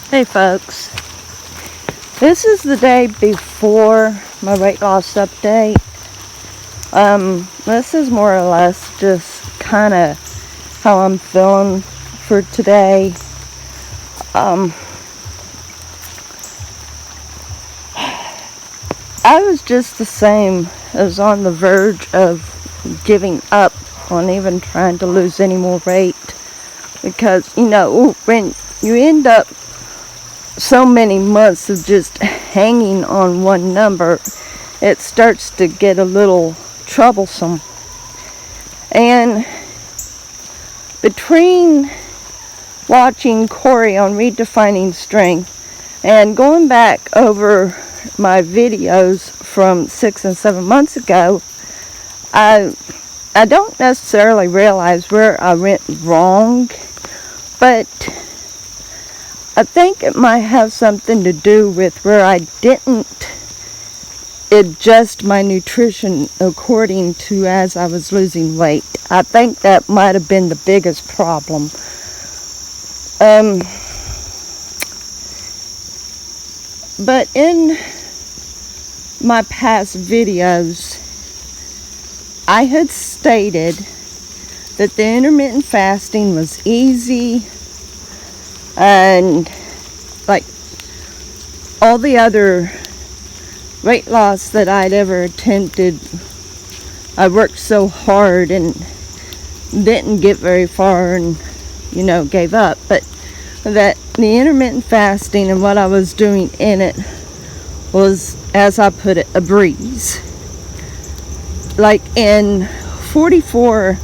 Hey folks, this is the day before my weight loss update. This is more or less just kind of how I'm feeling for today. I was just the same as on the verge of giving up on even trying to lose any more weight, because when you end up so many months of just hanging on one number, it starts to get a little troublesome. And between watching Corey on Redefining Strength and going back over my videos from 6 and 7 months ago, I don't necessarily realize where I went wrong, but I think it might have something to do with where I didn't adjust my nutrition according to as I was losing weight. I think that might have been the biggest problem. But in my past videos, I had stated that the intermittent fasting was easy, and like all the other weight loss that I'd ever attempted, I worked so hard and didn't get very far and gave up. But that the intermittent fasting and what I was doing in it was, as I put it, a breeze. Like in 44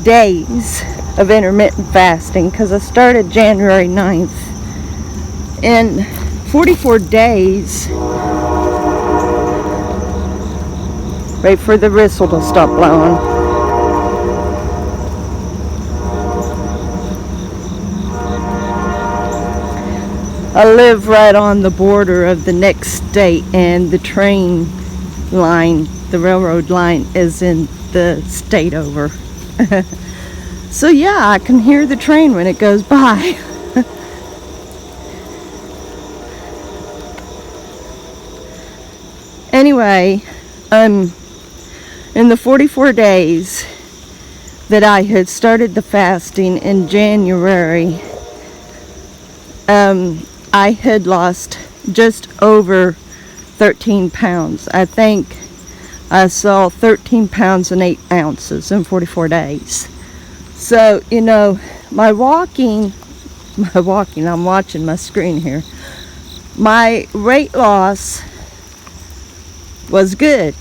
days of intermittent fasting, because I started January 9th. In 44 days, wait for the whistle to stop blowing. I live right on the border of the next state, and the train line, the railroad line, is in the state over. So yeah, I can hear the train when it goes by. Anyway, in the 44 days that I had started the fasting in January, I had lost just over 13 pounds. I think I saw 13 pounds and 8 ounces in 44 days. So, my walking, I'm watching my screen here. My weight loss was good.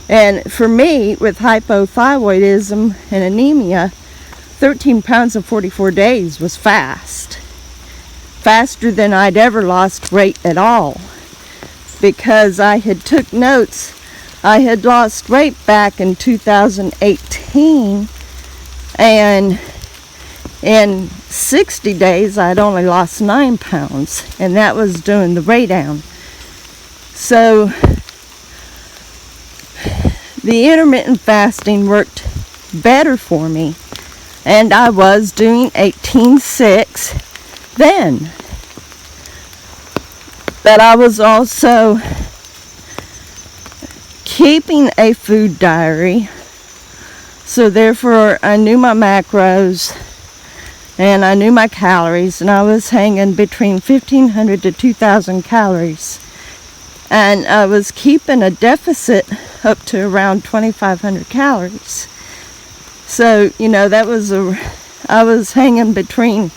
And for me, with hypothyroidism and anemia, 13 pounds in 44 days was fast. Faster than I'd ever lost weight at all. Because I had took notes. I had lost weight back in 2018, and in 60 days I'd only lost 9 pounds, and that was doing the weigh down. So the intermittent fasting worked better for me, and I was doing 18:6 then. But I was also keeping a food diary, so therefore I knew my macros and I knew my calories, and I was hanging between 1,500 to 2,000 calories, and I was keeping a deficit up to around 2,500 calories. So that was I was hanging between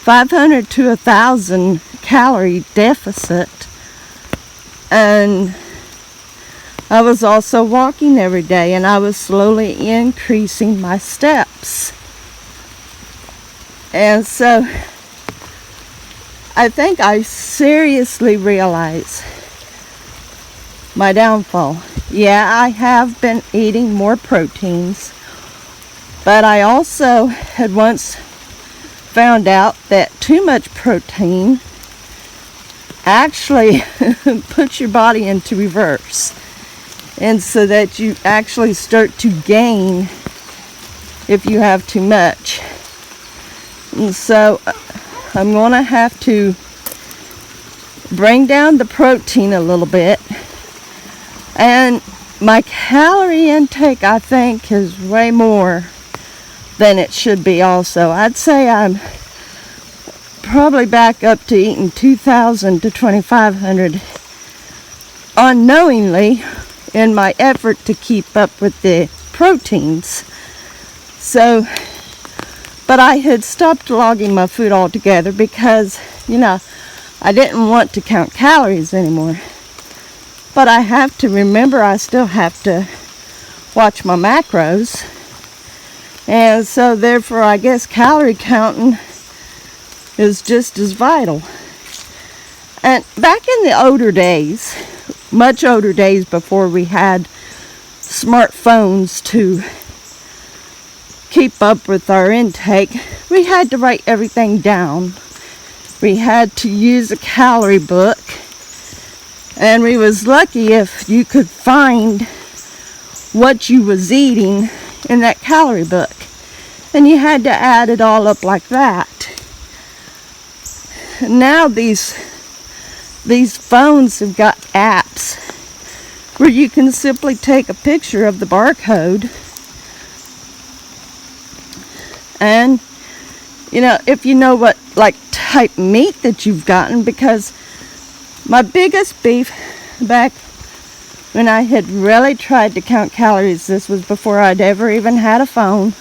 500 to 1,000 calorie deficit, and I was also walking every day, and I was slowly increasing my steps. And so I think I seriously realized my downfall. Yeah, I have been eating more proteins, but I also had once found out that too much protein actually puts your body into reverse. And so that you actually start to gain if you have too much. And so I'm going to have to bring down the protein a little bit. And my calorie intake, I think, is way more than it should be also. I'd say I'm probably back up to eating 2,000 to 2,500 unknowingly in my effort to keep up with the proteins. So, but I had stopped logging my food altogether because, I didn't want to count calories anymore. But I have to remember I still have to watch my macros. And so therefore I guess calorie counting is just as vital. And back in the older days, much older days before we had smartphones to keep up with our intake, we had to write everything down. We had to use a calorie book. And we was lucky if you could find what you was eating in that calorie book. And you had to add it all up like that. Now these phones have got apps where you can simply take a picture of the barcode. And, if you know what type meat that you've gotten, because my biggest beef back when I had really tried to count calories, this was before I'd ever even had a phone,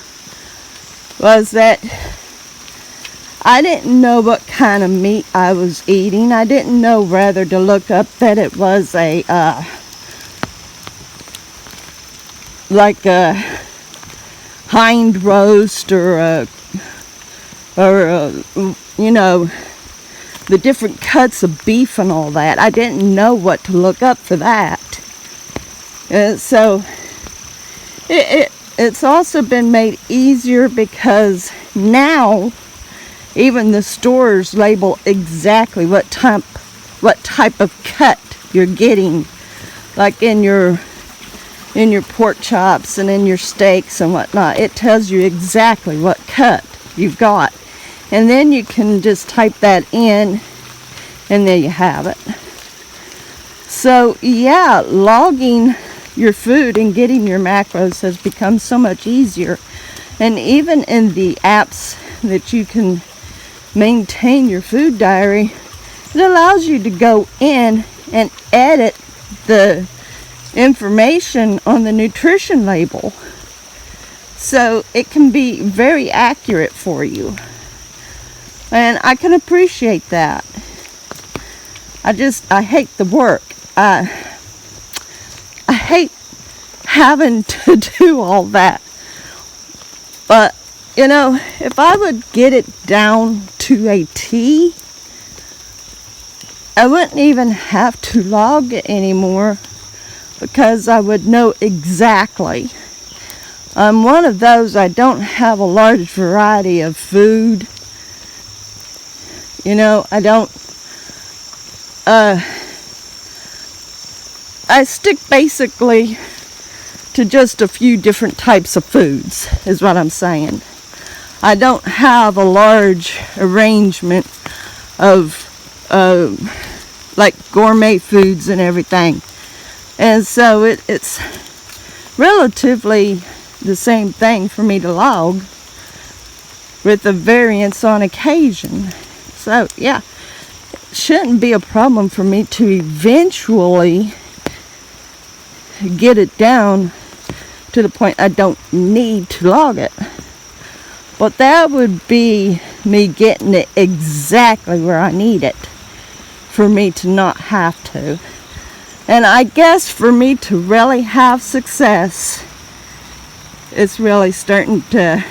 was that I didn't know what kind of meat I was eating. I didn't know whether to look up that it was a hind roast or the different cuts of beef and all that. I didn't know what to look up for that. So it's also been made easier because now even the stores label exactly what type of cut you're getting, like in your pork chops and in your steaks and whatnot. It tells you exactly what cut you've got. And then you can just type that in, and there you have it. So, yeah, logging your food and getting your macros has become so much easier. And even in the apps that you can maintain your food diary, it allows you to go in and edit the information on the nutrition label. So it can be very accurate for you. And I can appreciate that. I hate the work. I hate having to do all that. But, if I would get it down to a T, I wouldn't even have to log it anymore because I would know exactly. I'm one of those, I don't have a large variety of food. I don't, I stick basically to just a few different types of foods, is what I'm saying. I don't have a large arrangement of, gourmet foods and everything. And so it's relatively the same thing for me to log, with a variance on occasion. So, yeah, it shouldn't be a problem for me to eventually get it down to the point I don't need to log it. But that would be me getting it exactly where I need it for me to not have to. And I guess for me to really have success, it's really starting to...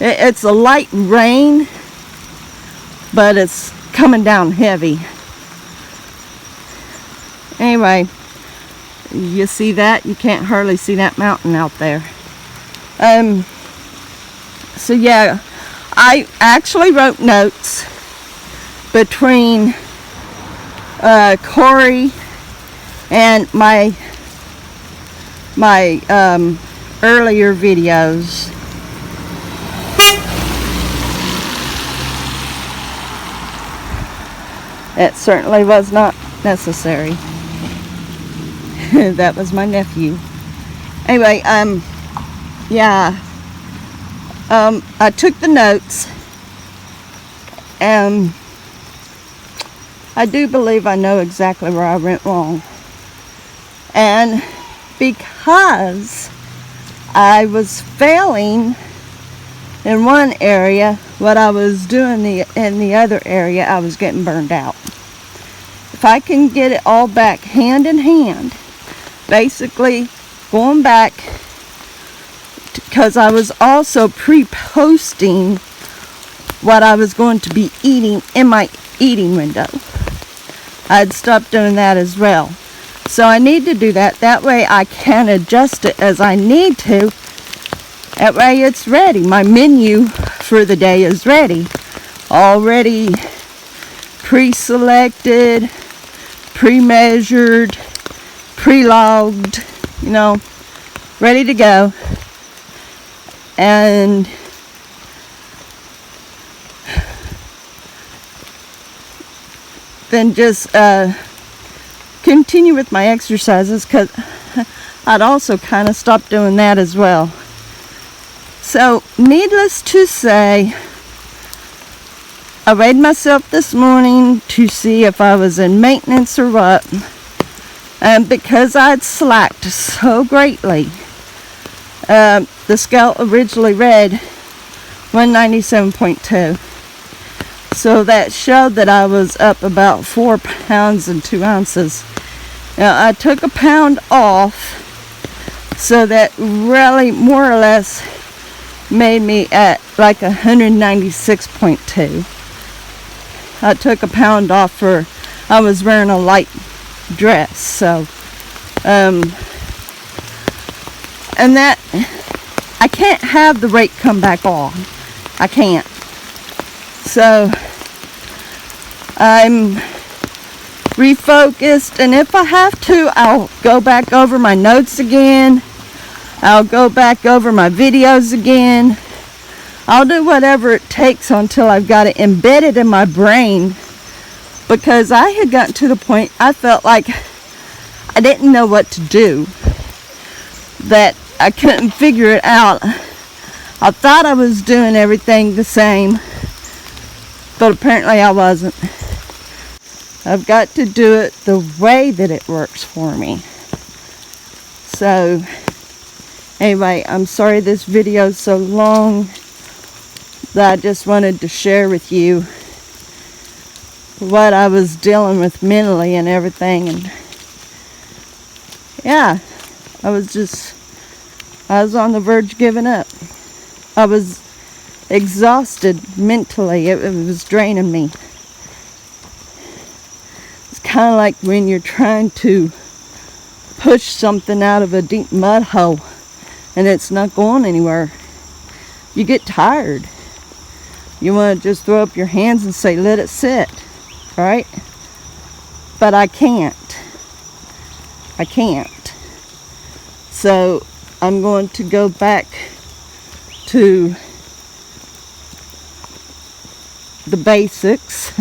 It's a light rain, but it's coming down heavy. Anyway, you see that? You can't hardly see that mountain out there. So yeah, I actually wrote notes between Corey and my earlier videos. It certainly was not necessary. That was my nephew. Anyway, yeah. I took the notes, and I do believe I know exactly where I went wrong. And because I was failing in one area, what I was doing in the other area, I was getting burned out. If I can get it all back hand in hand, basically going back, because I was also pre-posting what I was going to be eating in my eating window. I'd stopped doing that as well. So I need to do that. That way I can adjust it as I need to. That way it's ready. My menu for the day is ready. Already pre-selected, pre-measured, pre-logged, ready to go. And then just continue with my exercises, because I'd also kind of stopped doing that as well. So needless to say, I weighed myself this morning to see if I was in maintenance or what, and because I'd slacked so greatly, the scale originally read 197.2. So that showed that I was up about 4 pounds and 2 ounces. Now I took a pound off, so that really more or less made me at like 196.2. I took a pound off for, I was wearing a light dress, so and that, I can't have the weight come back on. I can't. So I'm refocused, and if I have to, I'll go back over my notes again. I'll go back over my videos again. I'll do whatever it takes until I've got it embedded in my brain, because I had gotten to the point I felt like I didn't know what to do, that I couldn't figure it out. I thought I was doing everything the same, but apparently I wasn't. I've got to do it the way that it works for me. So anyway, I'm sorry this video is so long, that I just wanted to share with you what I was dealing with mentally and everything. And yeah, I was on the verge of giving up. I was exhausted mentally. It was draining me. It's kind of like when you're trying to push something out of a deep mud hole and it's not going anywhere. You get tired. You want to just throw up your hands and say, let it sit, right? But I can't. So I'm going to go back to the basics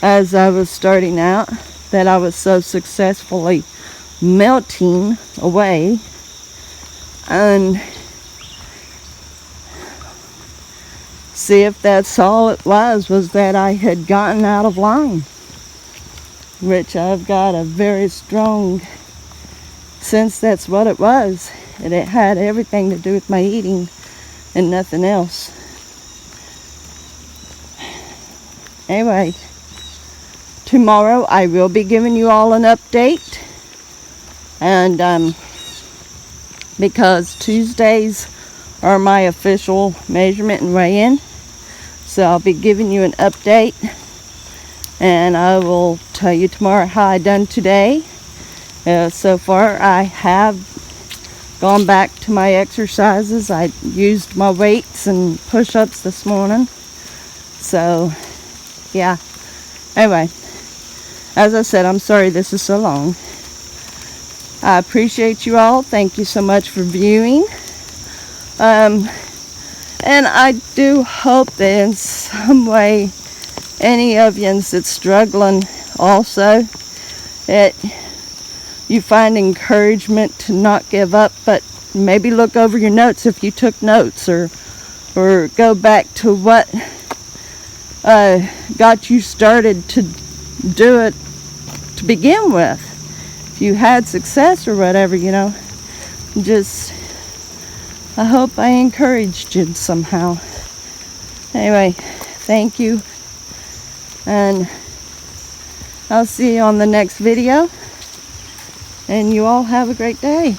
as I was starting out, that I was so successfully melting away, and see if that's all it was that I had gotten out of line, which I've got a very strong sense that's what it was, and it had everything to do with my eating and nothing else. Anyway, tomorrow I will be giving you all an update, and because Tuesdays are my official measurement and weigh-in, so I'll be giving you an update, and I will tell you tomorrow how I done today. So far I have gone back to my exercises. I used my weights and push-ups this morning, so yeah. Anyway, as I said, I'm sorry this is so long. I appreciate you all. Thank you so much for viewing. And I do hope that in some way, any of you that's struggling also, that you find encouragement to not give up, but maybe look over your notes if you took notes, or go back to what got you started to do it to begin with. If you had success or whatever, just, I hope I encouraged you somehow. Anyway, thank you, and I'll see you on the next video, and you all have a great day.